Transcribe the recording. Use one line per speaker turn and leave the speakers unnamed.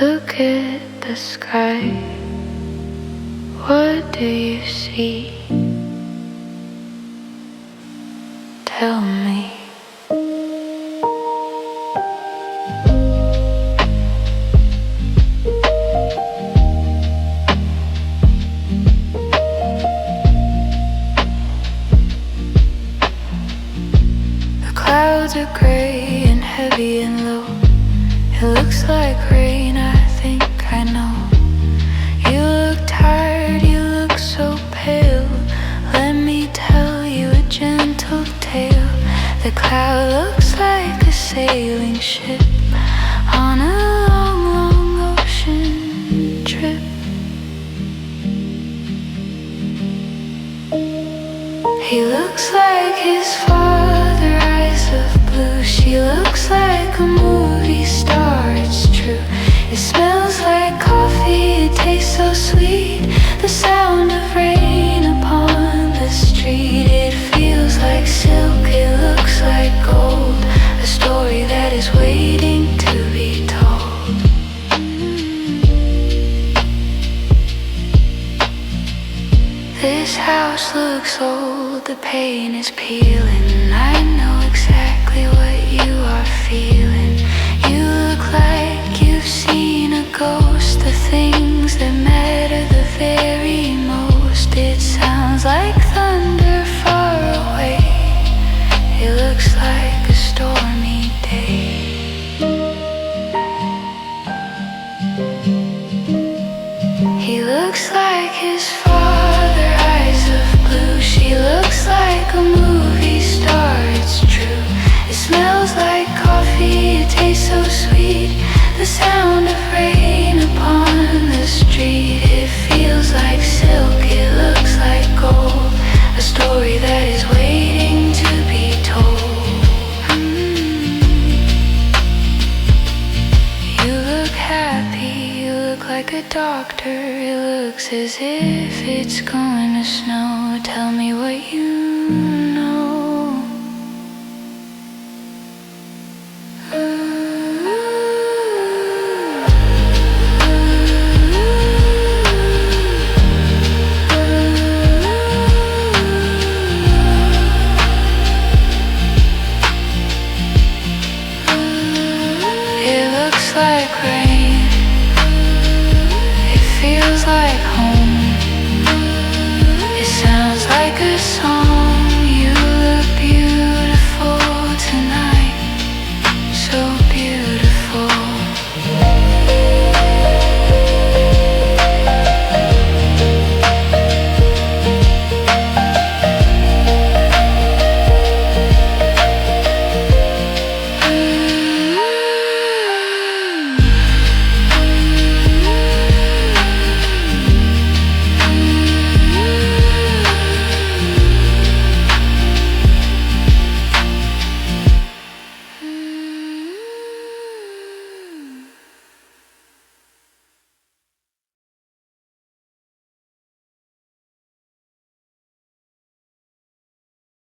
Look at the sky. What do you see? Tell me. The clouds are gray and heavy and low. It looks like rain, I think I know. You look tired, you look so pale. Let me tell you a gentle tale. The cloud looks like a sailing ship on a long, long ocean trip. He looks like his father, eyes of blue. She looks like a movie star, it's true. It smells like coffee, it tastes so sweet. The sound of rain upon the street. It feels like silk, it looks like gold. A story that is waiting to be told. This house looks old, the paint is peeling. I know exactly what you are feeling. You look like you've seen a ghost. The things that matter the very most. It sounds like thunder far away. It looks like a stormy day. He looks like his father, eyes of blue. She looks like a movie star, it's true. It smells like coffee, it tastes so sweet. The sound of rain upon the street. It feels like silk, it looks like gold. A story that is waiting to be told. You look happy, you look like a doctor. It looks as if it's going to snow. Tell me what you know. It looks like rain.